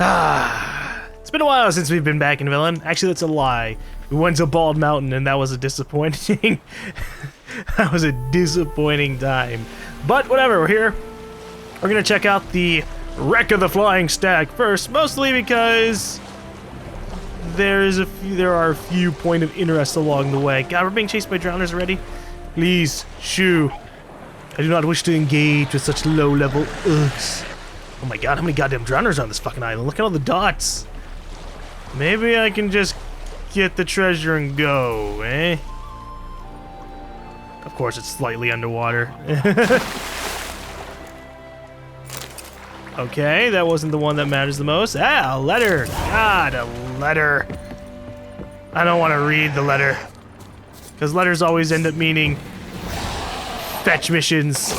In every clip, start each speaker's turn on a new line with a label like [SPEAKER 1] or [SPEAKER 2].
[SPEAKER 1] It's been a while since we've been back in Villain. Actually, that's a lie. We went to Bald Mountain, and that was a disappointing... that was a disappointing time. But whatever, we're here. We're gonna check out the wreck of the flying stag first, mostly because there are a few points of interest along the way. God, we're being chased by drowners already. Please, shoo. I do not wish to engage with such low-level ughs. Oh my god, how many goddamn drowners are on this fucking island? Look at all the dots. Maybe I can just get the treasure and go, eh? Of course, it's slightly underwater. Okay, that wasn't the one that matters the most. Ah, a letter. God, a letter. I don't want to read the letter. Because letters always end up meaning fetch missions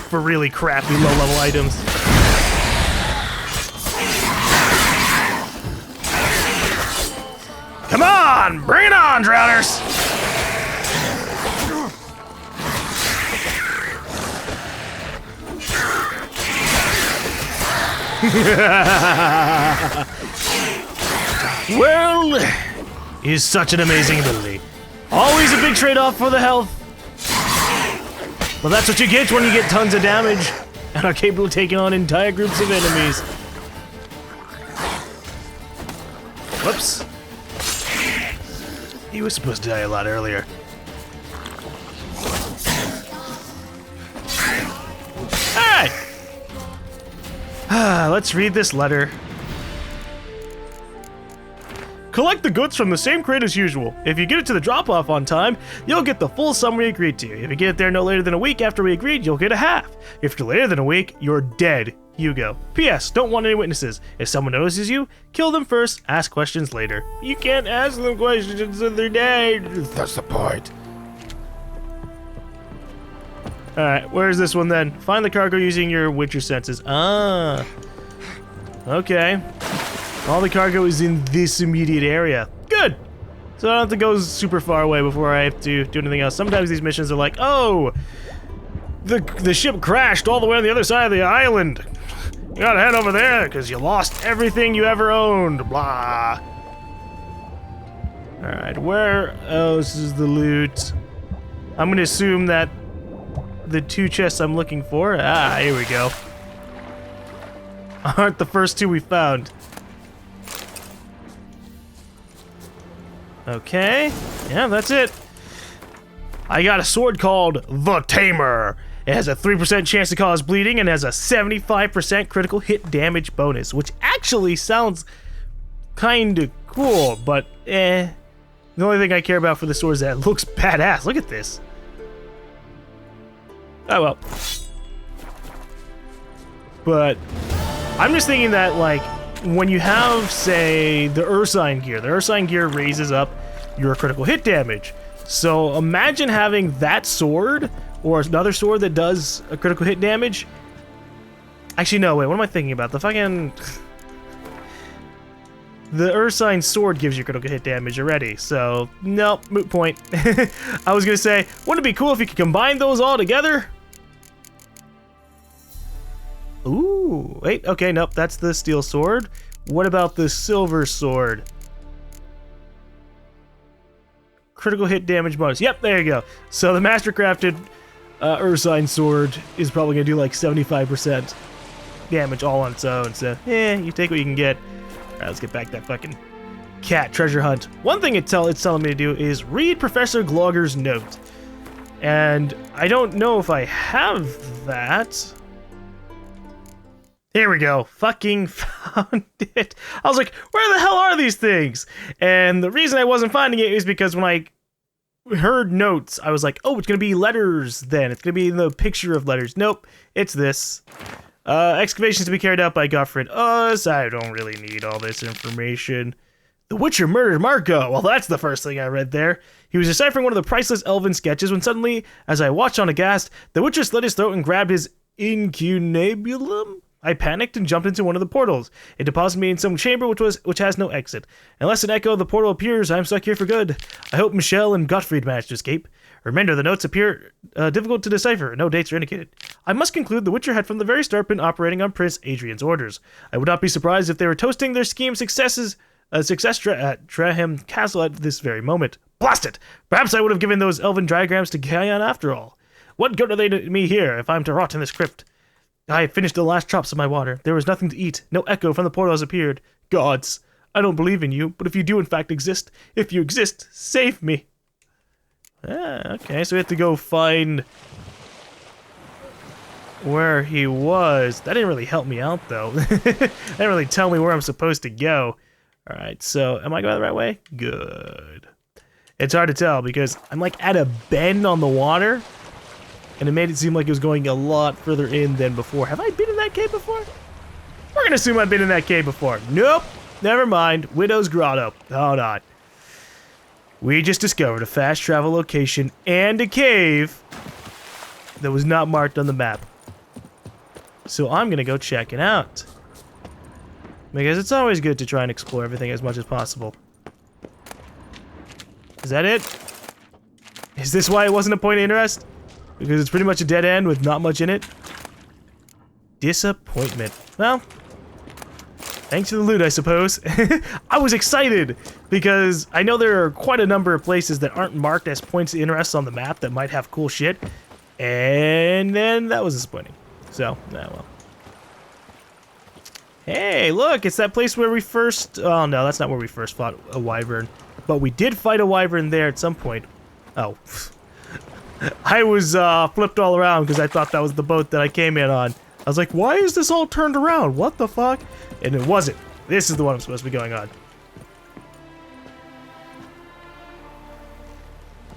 [SPEAKER 1] for really crappy low-level items. Come on! Bring it on, drowners! Well, is such an amazing ability. Always a big trade-off for the health. But that's what you get when you get tons of damage and are capable of taking on entire groups of enemies. Whoops. He was supposed to die a lot earlier. Alright! Let's read this letter. Collect the goods from the same crate as usual. If you get it to the drop-off on time, you'll get the full sum we agreed to. If you get it there no later than a week after we agreed, you'll get a half. If you're later than a week, you're dead. Hugo. P.S. Don't want any witnesses. If someone notices you, kill them first, ask questions later. You can't ask them questions until they're dead. That's the point. Alright, where's this one then? Find the cargo using your Witcher senses. Ah. Okay. All the cargo is in this immediate area. Good! So I don't have to go super far away before I have to do anything else. Sometimes these missions are like, oh! The ship crashed all the way on the other side of the island. You gotta head over there because you lost everything you ever owned. Blah. Alright, where else is the loot? I'm gonna assume that the two chests I'm looking for. Ah, here we go. Aren't the first two we found. Okay, yeah, that's it. I got a sword called the Tamer. It has a 3% chance to cause bleeding and has a 75% critical hit damage bonus, which actually sounds kinda cool, but The only thing I care about for the sword is that it looks badass. Look at this. Oh well. But I'm just thinking that, like, when you have, say, the Ursine gear raises up your critical hit damage. So imagine having that sword, or another sword that does a critical hit damage. Actually, no, wait, what am I thinking about? The fucking... The Ursine sword gives you critical hit damage already, so, nope, moot point. I was gonna say, wouldn't it be cool if you could combine those all together? Ooh, wait, okay, nope, that's the steel sword. What about the silver sword? Critical hit damage bonus. Yep, there you go. So the master-crafted Ursine sword is probably gonna do like 75% damage all on its own, so, you take what you can get. Alright, let's get back to that fucking cat treasure hunt. One thing it's telling me to do is read Professor Glogger's note. And I don't know if I have that. Here we go. Fucking found it. I was like, where the hell are these things? And the reason I wasn't finding it is because when I heard notes, I was like, oh, it's going to be letters then. It's going to be in the picture of letters. Nope, it's this. Excavations to be carried out by Gottfried Us. I don't really need all this information. The Witcher murdered Marco. Well, that's the first thing I read there. He was deciphering one of the priceless elven sketches when suddenly, as I watched on aghast, the Witcher slit his throat and grabbed his incunabulum? I panicked and jumped into one of the portals. It deposited me in some chamber which has no exit. Unless an echo of the portal appears, I'm stuck here for good. I hope Michelle and Gottfried managed to escape. Remember, the notes appear difficult to decipher. No dates are indicated. I must conclude the Witcher had from the very start been operating on Prince Adrian's orders. I would not be surprised if they were toasting their scheme's success at Traham Castle at this very moment. Blast it! Perhaps I would have given those elven diagrams to Gaon after all. What good are they to me here if I'm to rot in this crypt? I had finished the last drops of my water. There was nothing to eat. No echo from the portals appeared. Gods, I don't believe in you, but if you do in fact exist, if you exist, save me. Okay, so we have to go find where he was. That didn't really help me out, though. That didn't really tell me where I'm supposed to go. Alright, so am I going the right way? Good. It's hard to tell because I'm like at a bend on the water, and it made it seem like it was going a lot further in than before. Have I been in that cave before? We're gonna assume I've been in that cave before. Nope, never mind. Widow's Grotto. Hold on. We just discovered a fast travel location and a cave that was not marked on the map. So I'm gonna go check it out. Because it's always good to try and explore everything as much as possible. Is that it? Is this why it wasn't a point of interest? Because it's pretty much a dead end with not much in it? Disappointment. Well, thanks for the loot, I suppose. I was excited because I know there are quite a number of places that aren't marked as points of interest on the map that might have cool shit. And then that was disappointing. So, well. Hey, look, it's that place where we first... Oh, no, that's not where we first fought a wyvern. But we did fight a wyvern there at some point. Oh. I was flipped all around because I thought that was the boat that I came in on. I was like, why is this all turned around? What the fuck? And it wasn't. This is the one I'm supposed to be going on.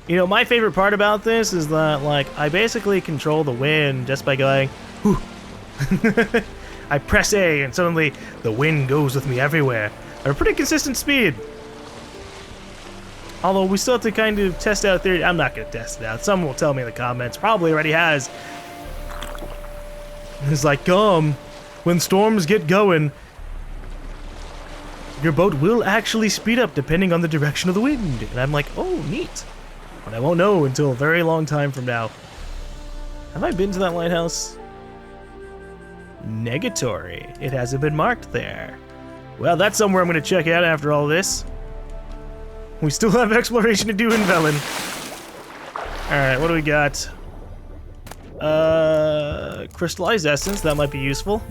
[SPEAKER 1] You know, my favorite part about this is that, like, I basically control the wind just by going, whew. I press A and suddenly the wind goes with me everywhere at a pretty consistent speed. Although we still have to kind of test out theory. I'm not going to test it out. Someone will tell me in the comments. Probably already has. It's like, when storms get going, your boat will actually speed up depending on the direction of the wind. And I'm like, oh, neat. But I won't know until a very long time from now. Have I been to that lighthouse? Negatory. It hasn't been marked there. Well, that's somewhere I'm going to check out after all this. We still have exploration to do in Velen. Alright, what do we got? Crystallized essence, that might be useful.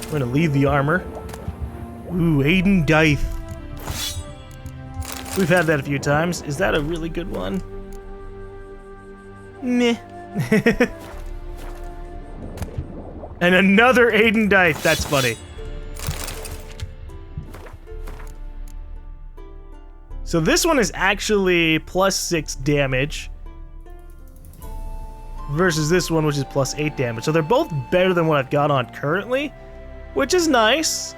[SPEAKER 1] We're gonna leave the armor. Ooh, Aiden Dythe. We've had that a few times. Is that a really good one? Meh. And another Aiden Dythe, that's funny. So this one is actually +6 damage versus this one, which is +8 damage. So they're both better than what I've got on currently, which is nice.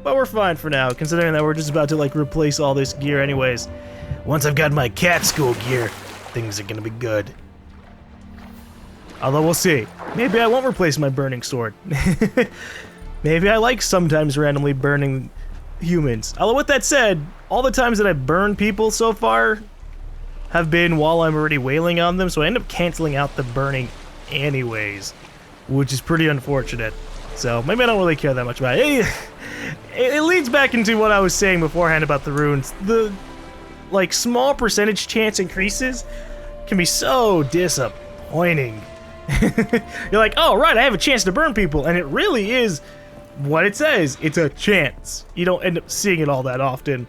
[SPEAKER 1] But we're fine for now, considering that we're just about to like replace all this gear anyways. Once I've got my cat school gear, things are gonna be good. Although we'll see. Maybe I won't replace my burning sword. Maybe I like sometimes randomly burning humans. Although with that said, all the times that I've burned people so far have been while I'm already wailing on them, so I end up canceling out the burning anyways, which is pretty unfortunate. So maybe I don't really care that much about it. It leads back into what I was saying beforehand about the runes. The like small percentage chance increases can be so disappointing. You're like, oh right, I have a chance to burn people, and it really is what it says. It's a chance. You don't end up seeing it all that often.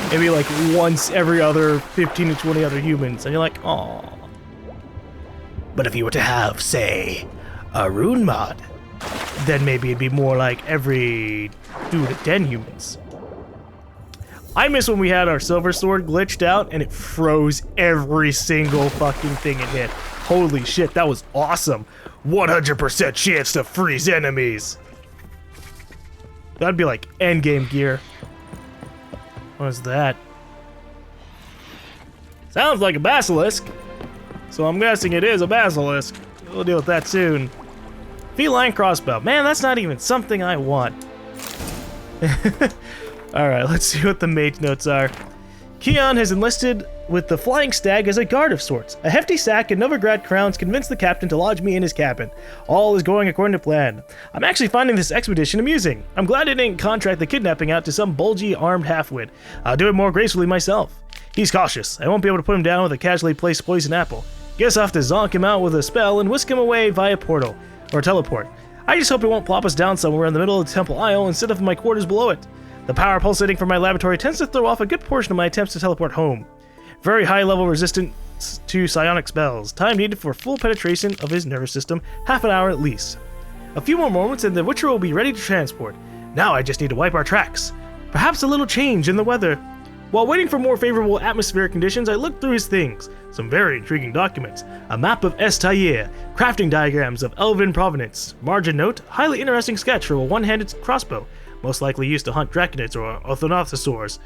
[SPEAKER 1] Maybe like once every other 15 to 20 other humans, and you're like, oh. But if you were to have, say, a rune mod, then maybe it'd be more like every 2 to 10 humans. I miss when we had our silver sword glitched out and it froze every single fucking thing it hit. Holy shit, that was awesome. 100% chance to freeze enemies. That'd be like endgame gear. What is that? Sounds like a basilisk. So I'm guessing it is a basilisk. We'll deal with that soon. Feline crossbow. Man, that's not even something I want. Alright, let's see what the mage notes are. Keon has enlisted with the Flying Stag as a guard of sorts. A hefty sack and Novigrad crowns convinced the captain to lodge me in his cabin. All is going according to plan. I'm actually finding this expedition amusing. I'm glad I didn't contract the kidnapping out to some bulgy armed halfwit. I'll do it more gracefully myself. He's cautious. I won't be able to put him down with a casually placed poison apple. Guess I'll have to zonk him out with a spell and whisk him away via portal. Or teleport. I just hope it won't plop us down somewhere in the middle of the temple aisle instead of my quarters below it. The power pulsating from my laboratory tends to throw off a good portion of my attempts to teleport home. Very high level resistance to psionic spells. Time needed for full penetration of his nervous system, half an hour at least. A few more moments and the Witcher will be ready to transport. Now I just need to wipe our tracks. Perhaps a little change in the weather. While waiting for more favorable atmospheric conditions, I looked through his things. Some very intriguing documents. A map of Estayer, crafting diagrams of elven provenance. Margin note, highly interesting sketch for a one-handed crossbow. Most likely used to hunt draconids or orthonothosaurs.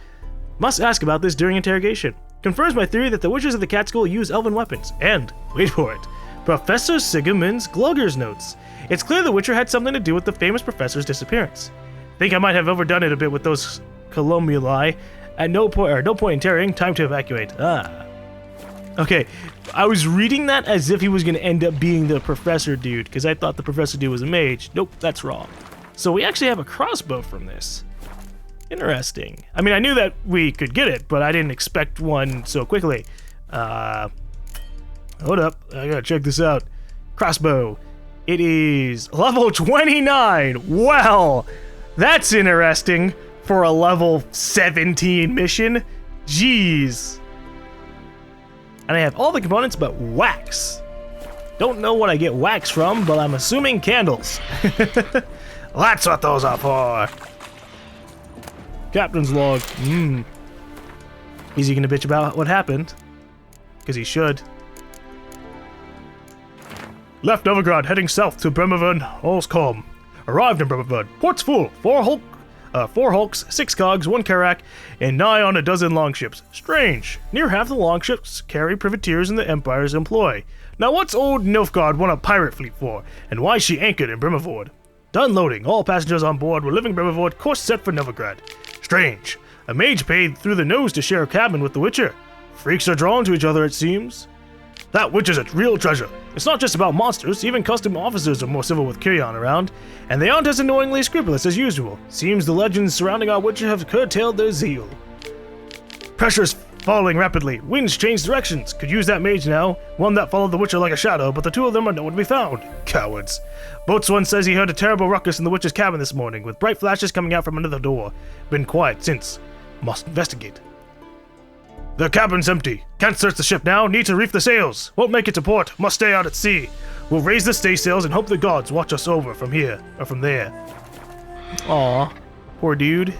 [SPEAKER 1] Must ask about this during interrogation. Confirms my theory that the witches of the Catskill use elven weapons. And, wait for it, Professor Sigemund's Glugger's notes. It's clear the Witcher had something to do with the famous professor's disappearance. Think I might have overdone it a bit with those columuli. At no point in tarrying, time to evacuate. Okay, I was reading that as if he was going to end up being the professor dude, because I thought the professor dude was a mage. Nope, that's wrong. So we actually have a crossbow from this. Interesting. I mean, I knew that we could get it, but I didn't expect one so quickly. Hold up, I gotta check this out. Crossbow. It is level 29. Well, that's interesting for a level 17 mission. Jeez. And I have all the components but wax. Don't know what I get wax from, but I'm assuming candles. That's what those are for. Captain's log. Is he gonna bitch about what happened? Because he should. Left Novigrad, heading south to Bremervern, all's calm. Arrived in Bremervern. Port's full. Four hulks, 6 cogs, 1 carrack, and nigh on a dozen longships. Strange. Near half the longships carry privateers in the Empire's employ. Now what's old Nilfgaard want a pirate fleet for, and why is she anchored in Bremervord? Done loading. All passengers on board were living Bremervord, course set for Novigrad. Strange. A mage paid through the nose to share a cabin with the Witcher. Freaks are drawn to each other, it seems. That witch is a real treasure. It's not just about monsters, even custom officers are more civil with Kyrian around, and they aren't as annoyingly scrupulous as usual. Seems the legends surrounding our witcher have curtailed their zeal. Pressure's falling rapidly. Winds change directions. Could use that mage now. One that followed the witcher like a shadow, but the two of them are nowhere to be found. Cowards. Boatswain says he heard a terrible ruckus in the witcher's cabin this morning, with bright flashes coming out from under the door. Been quiet since. Must investigate. The cabin's empty. Can't search the ship now. Need to reef the sails. Won't make it to port. Must stay out at sea. We'll raise the staysails and hope the gods watch us over from here, or from there. Aw, poor dude.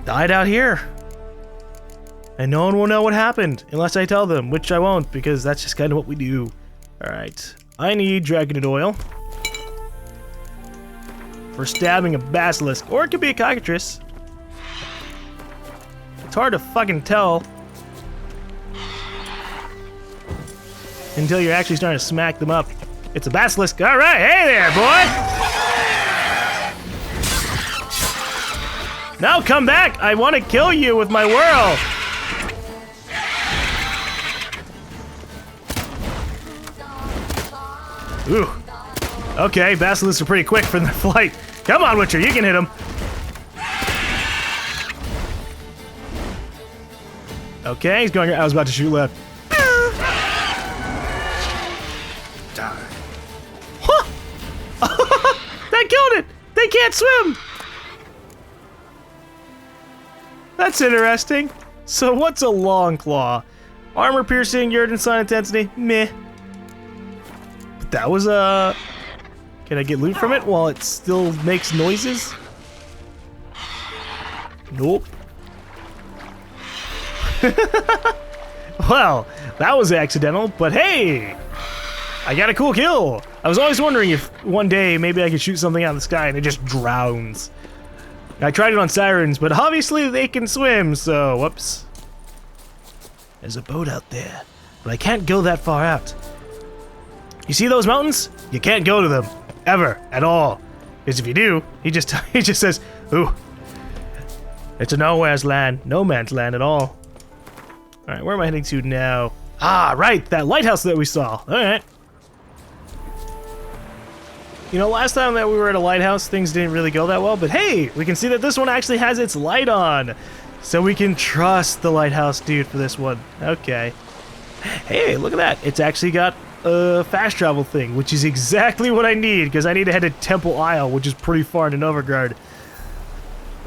[SPEAKER 1] Died out here. And no one will know what happened, unless I tell them, which I won't, because that's just kind of what we do. Alright, I need dragonite oil. For stabbing a basilisk, or it could be a cockatrice. It's hard to fucking tell until you're actually starting to smack them up. It's a basilisk. All right, hey there, boy. Now come back. I want to kill you with my whirl. Ooh. Okay, basilisks are pretty quick for the flight. Come on, Witcher, you can hit him. Okay, he's going. I was about to shoot left. Huh! That killed it! They can't swim! That's interesting. So what's a long claw? Armor piercing, Yrden sign intensity, meh. But that was a... Can I get loot from it while it still makes noises? Nope. Well, that was accidental, but hey! I got a cool kill! I was always wondering if one day maybe I could shoot something out of the sky and it just drowns. I tried it on sirens, but obviously they can swim, so whoops. There's a boat out there, but I can't go that far out. You see those mountains? You can't go to them. Ever. At all. Because if you do, he just says, ooh. It's a nowhere's land. No man's land at all. Alright, where am I heading to now? Ah, right! That lighthouse that we saw. Alright. You know, last time that we were at a lighthouse, things didn't really go that well, but hey, we can see that this one actually has its light on. So we can trust the lighthouse dude for this one. Okay. Hey, look at that. It's actually got a fast travel thing, which is exactly what I need, because I need to head to Temple Isle, which is pretty far into Novigrad.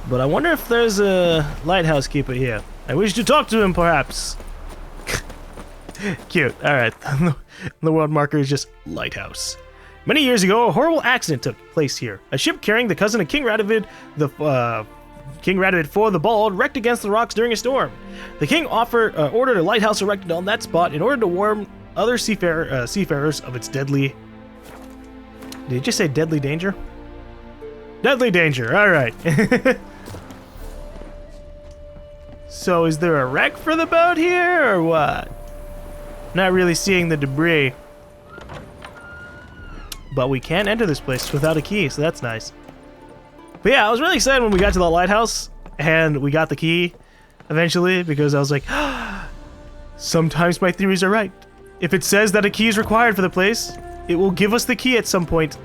[SPEAKER 1] But I wonder if there's a lighthouse keeper here. I wish to talk to him, perhaps. Cute. Alright. The world marker is just lighthouse. Many years ago, a horrible accident took place here. A ship carrying the cousin of King Radovid, King Radovid IV the Bald, wrecked against the rocks during a storm. The king ordered a lighthouse erected on that spot in order to warn other seafarers of its deadly... Did you just say deadly danger? Deadly danger, alright. So is there a wreck for the boat here, or what? Not really seeing the debris. But we can enter this place without a key, so that's nice. But yeah, I was really excited when we got to the lighthouse and we got the key eventually, because I was like, sometimes my theories are right. If it says that a key is required for the place, it will give us the key at some point.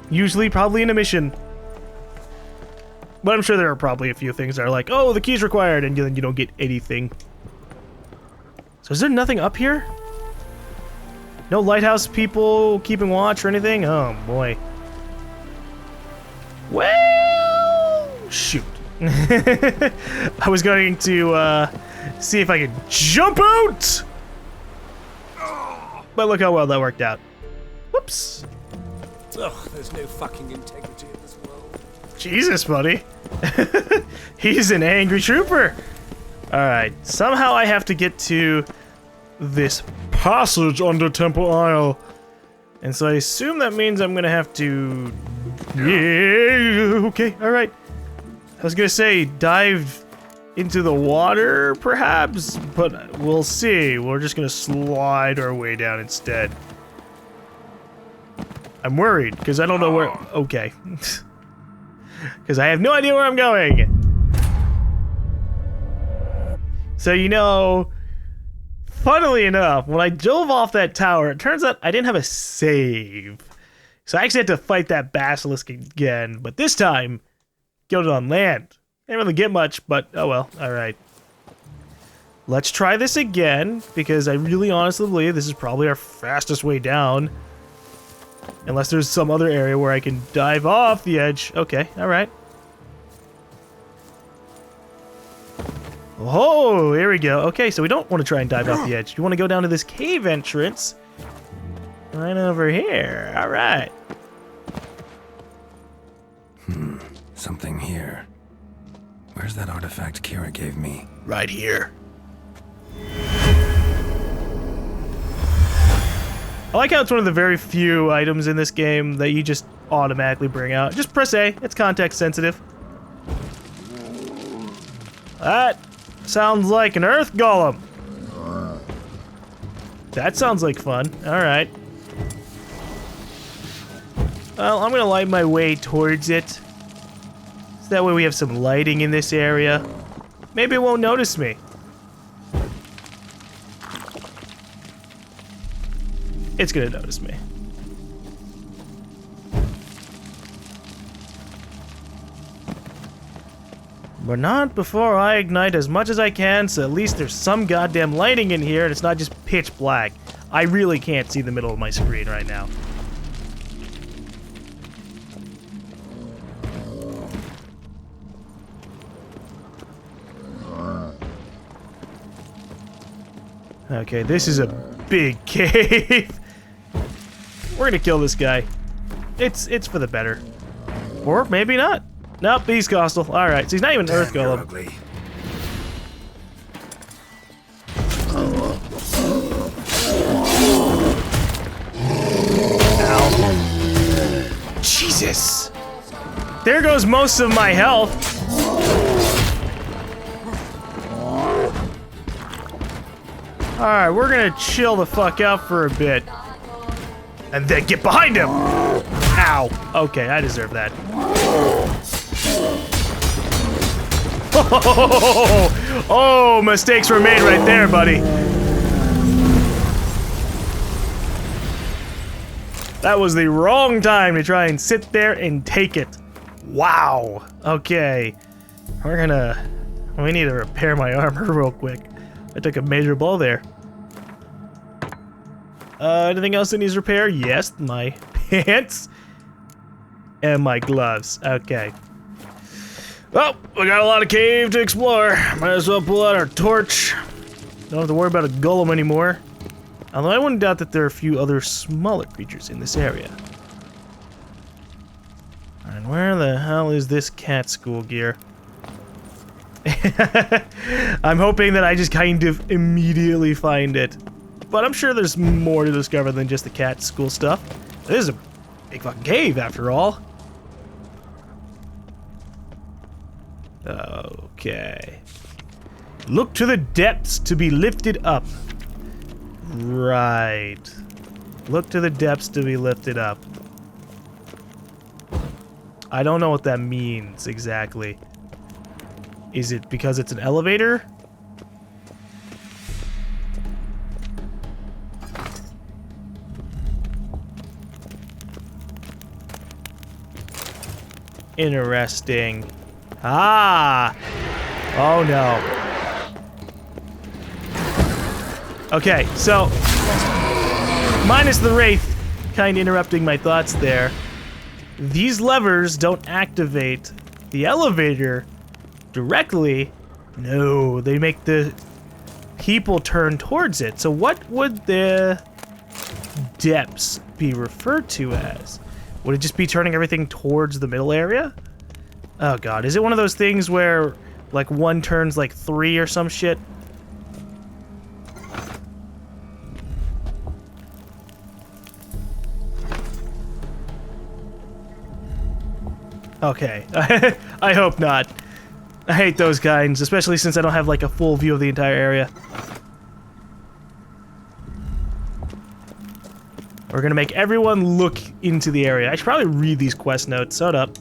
[SPEAKER 1] Usually, probably in a mission. But I'm sure there are probably a few things that are like, oh, the key's required, and then you don't get anything. So is there nothing up here? No lighthouse people keeping watch or anything? Oh, boy. Well, shoot. I was going to see if I could jump out! But look how well that worked out. Whoops.
[SPEAKER 2] Ugh, there's no fucking integrity in this world.
[SPEAKER 1] Jesus, buddy. He's an angry trooper. Alright, somehow I have to get to this passage under Temple Isle. And so I assume that means I'm gonna have to... Yeah, okay, alright. I was gonna say dive into the water, perhaps, but we'll see. We're just gonna slide our way down instead. I'm worried, because I don't know where... Okay. Because I have no idea where I'm going. So, you know, funnily enough, when I dove off that tower, it turns out I didn't have a save. So I actually had to fight that basilisk again, but this time, killed it on land. Didn't really get much, but oh well, alright. Let's try this again, because I really honestly believe this is probably our fastest way down. Unless there's some other area where I can dive off the edge. Okay, alright. Oh, here we go. Okay, so we don't want to try and dive off the edge. You want to go down to this cave entrance. Right over here. Alright.
[SPEAKER 3] Something here. Where's that artifact Kira gave me?
[SPEAKER 1] Right here. I like how it's one of the very few items in this game that you just automatically bring out. Just press A. It's context sensitive. That sounds like an earth golem. That sounds like fun. Alright. Well, I'm gonna light my way towards it. So that way we have some lighting in this area. Maybe it won't notice me. It's gonna notice me. But not before I ignite as much as I can, so at least there's some goddamn lighting in here and it's not just pitch black. I really can't see the middle of my screen right now. Okay, this is a big cave. We're gonna kill this guy. It's for the better. Or maybe not. Nope, he's Costal. Alright, so he's not even an Earth Golem. Ow. Jesus! There goes most of my health. Alright, we're gonna chill the fuck out for a bit. and then get behind him. Ow. Okay, I deserve that. Oh, mistakes were made right there, buddy. That was the wrong time to try and sit there and take it. Wow. Okay. We need to repair my armor real quick. I took a major blow there. Anything else that needs repair? Yes, my pants and my gloves. Okay. Well, we got a lot of cave to explore. Might as well pull out our torch. Don't have to worry about a golem anymore. Although I wouldn't doubt that there are a few other smaller creatures in this area. And where the hell is this cat school gear? I'm hoping that I just kind of immediately find it. But I'm sure there's more to discover than just the cat school stuff. This is a big fucking cave after all. Okay. Look to the depths to be lifted up. Right. Look to the depths to be lifted up. I don't know what that means exactly. Is it because it's an elevator? Interesting. Ah! Oh no. Okay, so minus the Wraith kind of interrupting my thoughts there. These levers don't activate the elevator directly. No, they make the people turn towards it. So what would the depths be referred to as? Would it just be turning everything towards the middle area? Oh god, is it one of those things where like one turns like 3 or some shit? Okay, I hope not. I hate those kinds, especially since I don't have like a full view of the entire area. We're gonna make everyone look into the area. I should probably read these quest notes. Hold up.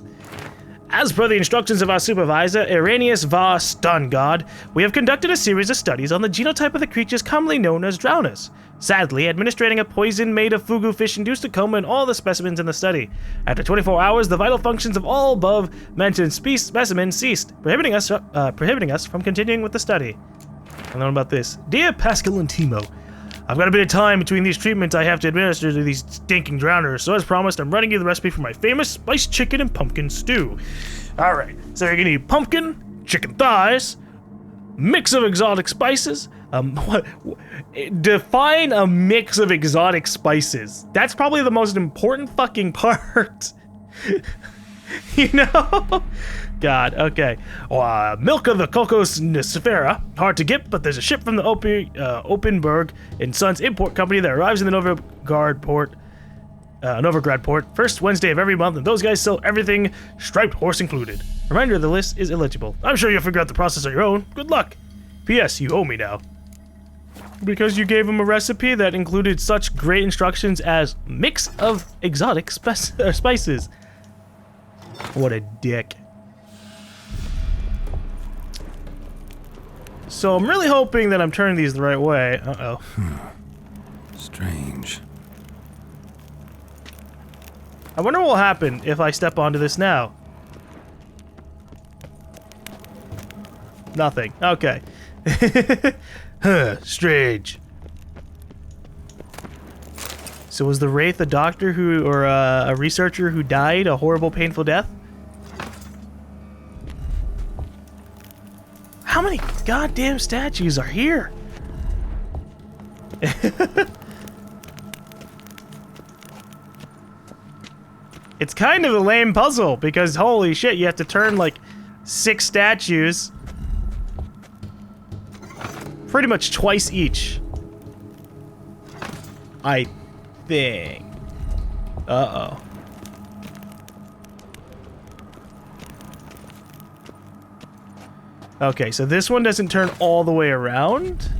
[SPEAKER 1] As per the instructions of our supervisor, Iranius var Stungard, we have conducted a series of studies on the genotype of the creatures commonly known as drowners. Sadly, administering a poison made of fugu fish induced a coma in all the specimens in the study. After 24 hours, the vital functions of all above-mentioned specimens ceased, prohibiting us from continuing with the study. I learned about this. Dear Pascal and Timo, I've got a bit of time between these treatments I have to administer to these stinking drowners, so as promised, I'm running you the recipe for my famous spiced chicken and pumpkin stew. Alright, so you're gonna need pumpkin, chicken thighs, mix of exotic spices. Define a mix of exotic spices. That's probably the most important fucking part. You know? God, okay. Milk of the Cocos Nicifera. Hard to get, but there's a ship from the Openberg and Sons Import Company that arrives in the Novigrad port, first Wednesday of every month, and those guys sell everything, striped horse included. Reminder, the list is illegible. I'm sure you'll figure out the process on your own. Good luck. P.S. You owe me now. Because you gave him a recipe that included such great instructions as mix of exotic spices. What a dick. So I'm really hoping that I'm turning these the right way. Uh-oh.
[SPEAKER 3] Strange.
[SPEAKER 1] I wonder what will happen if I step onto this now. Nothing. Okay. Huh, strange. So was the Wraith a doctor who, or a researcher who died a horrible, painful death? How many goddamn statues are here? It's kind of a lame puzzle because holy shit, you have to turn like 6 statues pretty much twice each. I think. Uh-oh. Okay, so this one doesn't turn all the way around.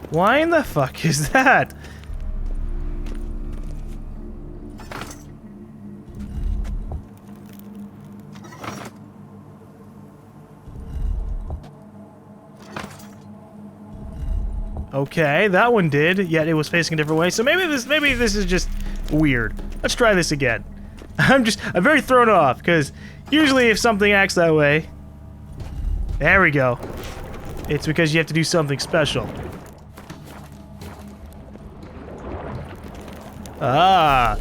[SPEAKER 1] Why in the fuck is that? Okay, that one did, yet it was facing a different way. So maybe this is just weird. Let's try this again. I'm very thrown off, because usually if something acts that way... There we go. It's because you have to do something special. Ah,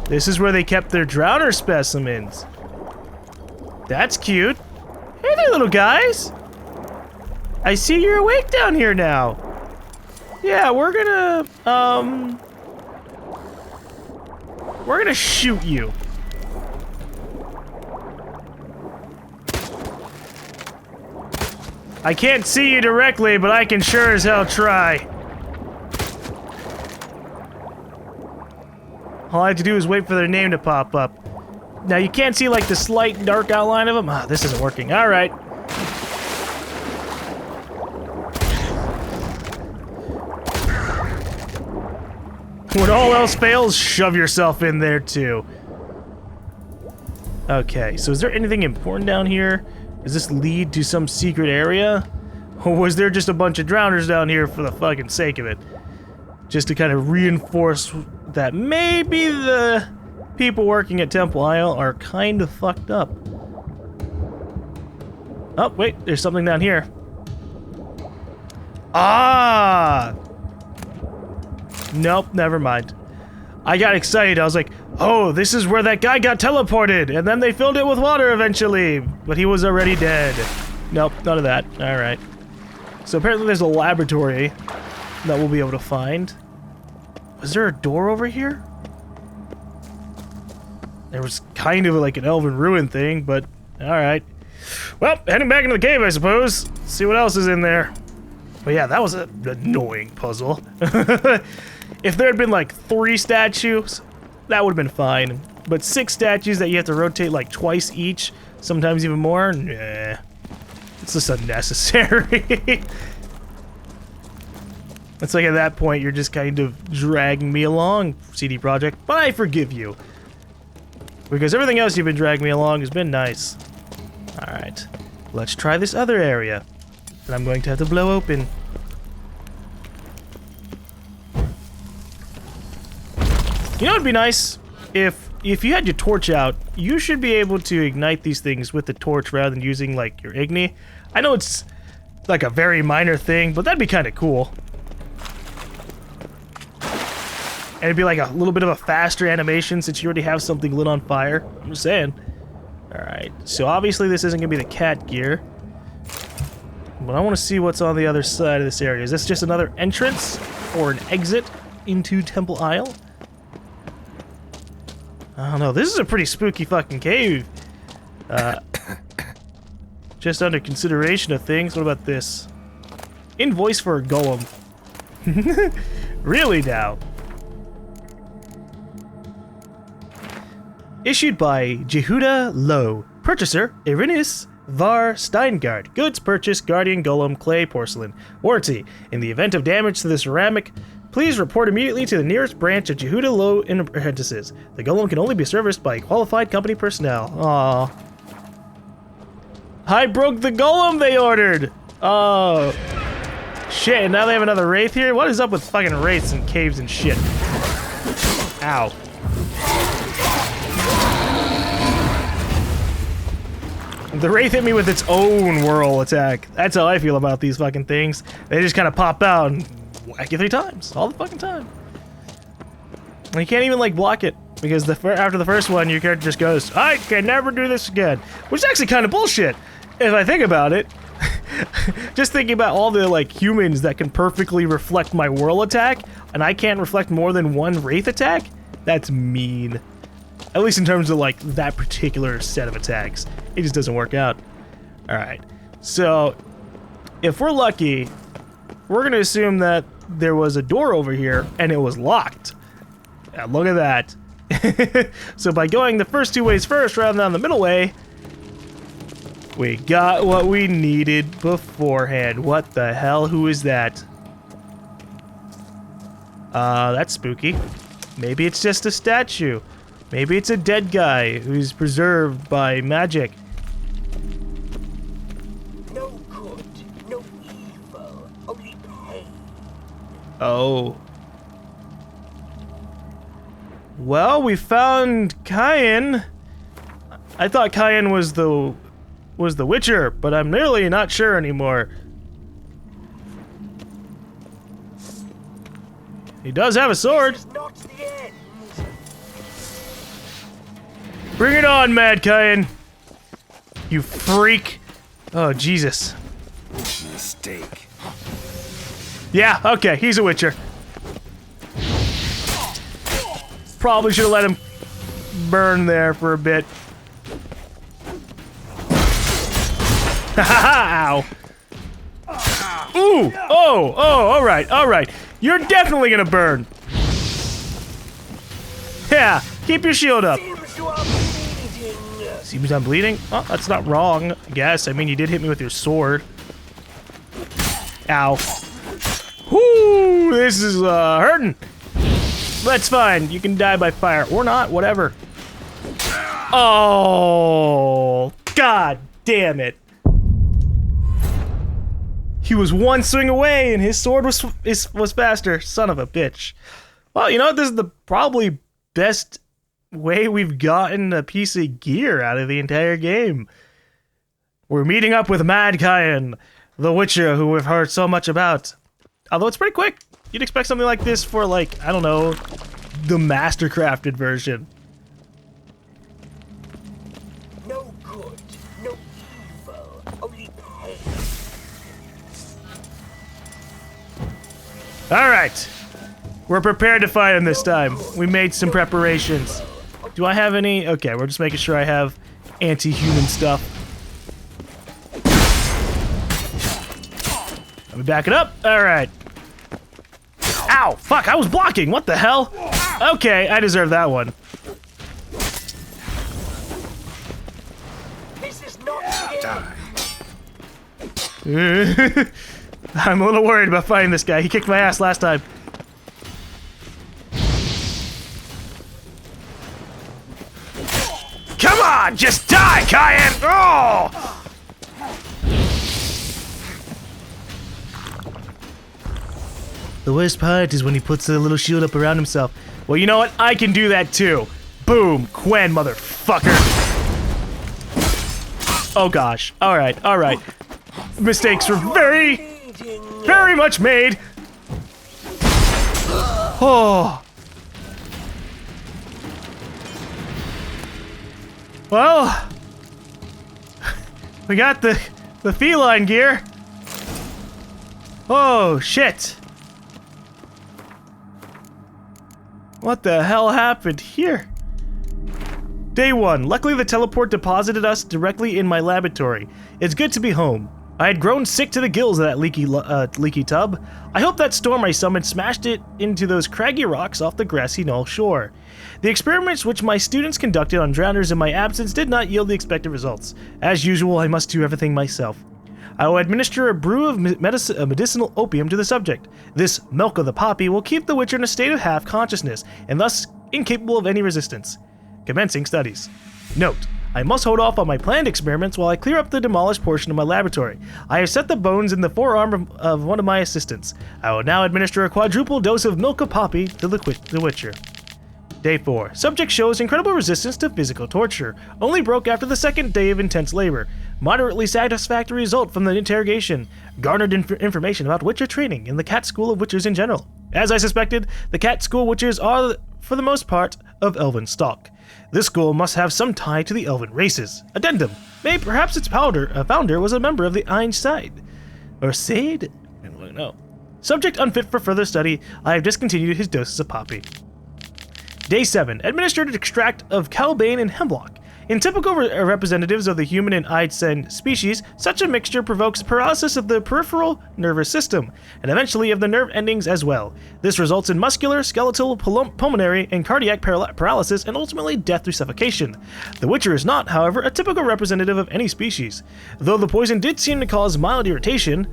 [SPEAKER 1] this is where they kept their drowner specimens. That's cute. Hey there, little guys. I see you're awake down here now. Yeah, we're gonna shoot you. I can't see you directly, but I can sure as hell try. All I have to do is wait for their name to pop up. Now you can't see like the slight dark outline of them. Ah, this isn't working. All right. When all else fails, shove yourself in there too. Okay, so is there anything important down here? Does this lead to some secret area? Or was there just a bunch of drowners down here for the fucking sake of it? Just to kind of reinforce that maybe the people working at Temple Isle are kind of fucked up. Oh, wait, there's something down here. Ah! Nope, never mind. I got excited. I was like, oh, this is where that guy got teleported. And then they filled it with water eventually. But he was already dead. Nope, none of that. All right. So apparently there's a laboratory that we'll be able to find. Was there a door over here? There was kind of like an elven ruin thing, but all right. Well, heading back into the cave, I suppose. See what else is in there. But yeah, that was an annoying puzzle. If there had been like 3 statues, that would have been fine. But 6 statues that you have to rotate like twice each, sometimes even more, nah. It's just unnecessary. It's like at that point, you're just kind of dragging me along, CD Projekt, but I forgive you. Because everything else you've been dragging me along has been nice. Alright, let's try this other area that I'm going to have to blow open. You know, it'd be nice if you had your torch out. You should be able to ignite these things with the torch rather than using like your igni. I know it's like a very minor thing, but that'd be kind of cool. And it'd be like a little bit of a faster animation since you already have something lit on fire. I'm just saying. Alright, so obviously this isn't going to be the cat gear. But I want to see what's on the other side of this area. Is this just another entrance or an exit into Temple Isle? I don't know. This is a pretty spooky fucking cave. Just under consideration of things. What about this? Invoice for a GaLm. Really now? Issued by Jehuda Lowe. Purchaser, Irenis Var Steingard. Goods purchased, Guardian GaLm Clay Porcelain. Warranty. In the event of damage to the ceramic, please report immediately to the nearest branch of Jehuda Lowe Apprentices. The GaLm can only be serviced by qualified company personnel. Aww. I broke the GaLm they ordered! Oh. Shit, and now they have another wraith here? What is up with fucking wraiths and caves and shit? Ow. The wraith hit me with its own whirl attack. That's how I feel about these fucking things. They just kind of pop out and whack you 3 times. All the fucking time. And you can't even, like, block it. Because after the first one, your character just goes, I can never do this again. Which is actually kind of bullshit, if I think about it. Just thinking about all the, like, humans that can perfectly reflect my whirl attack, and I can't reflect more than 1 wraith attack? That's mean. At least in terms of, like, that particular set of attacks. It just doesn't work out. Alright. So, if we're lucky, we're going to assume that there was a door over here, and it was locked. Yeah, look at that. So by going the first 2 ways first, rather than the middle way, We got what we needed beforehand. What the hell? Who is that? That's spooky. Maybe it's just a statue. Maybe it's a dead guy who's preserved by magic.
[SPEAKER 4] No good, no evil, only pain.
[SPEAKER 1] Oh. Well, we found Cayenne. I thought Cayenne was the Witcher, but I'm really not sure anymore. He does have a sword.
[SPEAKER 4] This is not the end.
[SPEAKER 1] Bring it on, Mad Cayenne. You freak. Oh, Jesus.
[SPEAKER 3] Mistake.
[SPEAKER 1] Yeah, okay, he's a Witcher. Probably should have let him burn there for a bit. Ow. Ooh! Oh! Oh! Alright, alright. You're definitely gonna burn. Yeah, keep your shield up.
[SPEAKER 4] Seems you are bleeding.
[SPEAKER 1] Seems I'm bleeding? Oh, that's not wrong, I guess. I mean, you did hit me with your sword. Ow. Whoo! This is, hurting. That's fine. You can die by fire. Or not, whatever. Oh! God damn it. He was one swing away, and his sword was faster. Son of a bitch. Well, you know what? This is the probably best way we've gotten a piece of gear out of the entire game. We're meeting up with Mad Cayenne, the Witcher who we've heard so much about. Although it's pretty quick. You'd expect something like this for, like, I don't know, the Mastercrafted version.
[SPEAKER 4] No good, no evil, only pain.
[SPEAKER 1] Alright. We're prepared to fight him this time. We made some preparations. Do I have any? Okay, we're just making sure I have anti-human stuff. Let me back it up. Alright. Ow! Fuck, I was blocking! What the hell? Okay, I deserve that one.
[SPEAKER 4] This is not the end.
[SPEAKER 1] I'm a little worried about fighting this guy. He kicked my ass last time. Come on! Just die, Cayenne! Oh! The worst part is when he puts a little shield up around himself. Well, you know what? I can do that too. Boom! Quen, motherfucker! Oh gosh. Alright, alright. Mistakes were very much made. Oh. Well, we got the feline gear. Oh shit. What the hell happened here? Day 1. Luckily, the teleport deposited us directly in my laboratory. It's good to be home. I had grown sick to the gills of that leaky tub. I hope that storm I summoned smashed it into those craggy rocks off the grassy knoll shore. The experiments which my students conducted on drowners in my absence did not yield the expected results. As usual, I must do everything myself. I will administer a brew of medicinal opium to the subject. This milk of the poppy will keep the Witcher in a state of half-consciousness, and thus incapable of any resistance. Commencing studies. Note: I must hold off on my planned experiments while I clear up the demolished portion of my laboratory. I have set the bones in the forearm of one of my assistants. I will now administer a quadruple dose of milk of poppy to the Witcher. Day 4. Subject shows incredible resistance to physical torture. Only broke after the second day of intense labor. Moderately satisfactory result from the interrogation. Garnered information about Witcher training in the Cat School of Witchers in general. As I suspected, the Cat School Witchers are, for the most part, of elven stock. This school must have some tie to the elven races. Addendum. Maybe perhaps its founder was a member of the Einstein. Or Sade? I don't know. Subject unfit for further study. I have discontinued his doses of poppy. Day 7. Administered an extract of cowbane and hemlock. In typical representatives of the human and Eidsen species, such a mixture provokes paralysis of the peripheral nervous system, and eventually of the nerve endings as well. This results in muscular, skeletal, pulmonary, and cardiac paralysis, and ultimately death through suffocation. The Witcher is not, however, a typical representative of any species. Though the poison did seem to cause mild irritation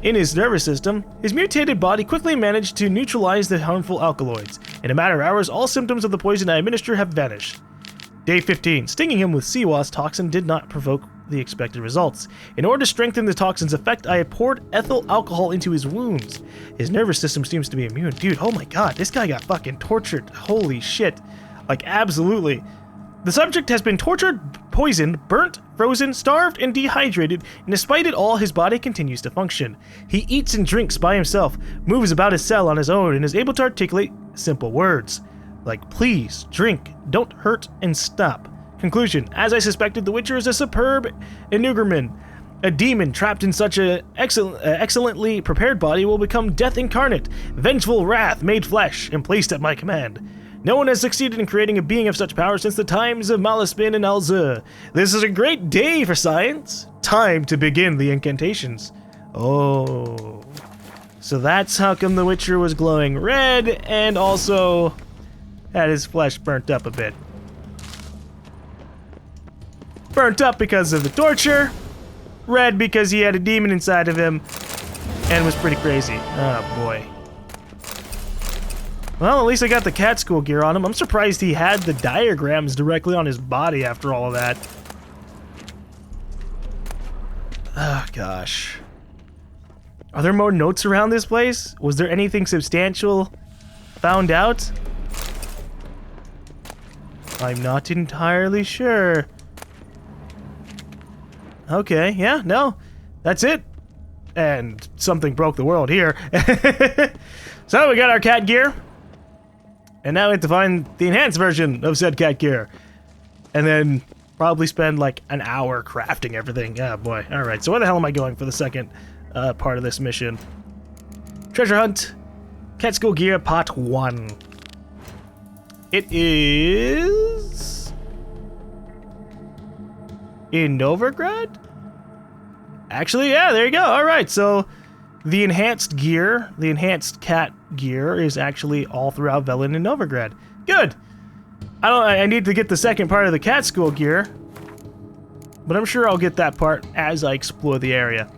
[SPEAKER 1] in his nervous system, his mutated body quickly managed to neutralize the harmful alkaloids. In a matter of hours, all symptoms of the poison I administer have vanished. Day 15. Stinging him with sea wasp toxin did not provoke the expected results. In order to strengthen the toxin's effect, I had poured ethyl alcohol into his wounds. His nervous system seems to be immune. Dude, oh my god, this guy got fucking tortured. Holy shit. Like, absolutely. The subject has been tortured, poisoned, burnt, frozen, starved, and dehydrated, and despite it all, his body continues to function. He eats and drinks by himself, moves about his cell on his own, and is able to articulate simple words. Like, please, drink, don't hurt, and stop. Conclusion. As I suspected, the Witcher is a superb Enugerman. A demon trapped in such an excellently prepared body will become death incarnate, vengeful wrath made flesh, and placed at my command. No one has succeeded in creating a being of such power since the times of Malaspin and Alzur. This is a great day for science. Time to begin the incantations. Oh. So that's how come the Witcher was glowing red, and also had his flesh burnt up a bit. Burnt up because of the torture, red because he had a demon inside of him, and was pretty crazy. Oh boy. Well, at least I got the cat school gear on him. I'm surprised he had the diagrams directly on his body after all of that. Oh gosh. Are there more notes around this place? Was there anything substantial found out? I'm not entirely sure. Okay, yeah, no. That's it. And something broke the world here. So we got our cat gear. And now we have to find the enhanced version of said cat gear. And then probably spend like an hour crafting everything. Oh boy. Alright, so where the hell am I going for the second part of this mission? Treasure hunt. Cat school gear part 1. It is in Novigrad? Actually, yeah, there you go. Alright, so the enhanced gear, the enhanced cat gear, is actually all throughout Velen and Novigrad. Good! I need to get the second part of the cat school gear, but I'm sure I'll get that part as I explore the area.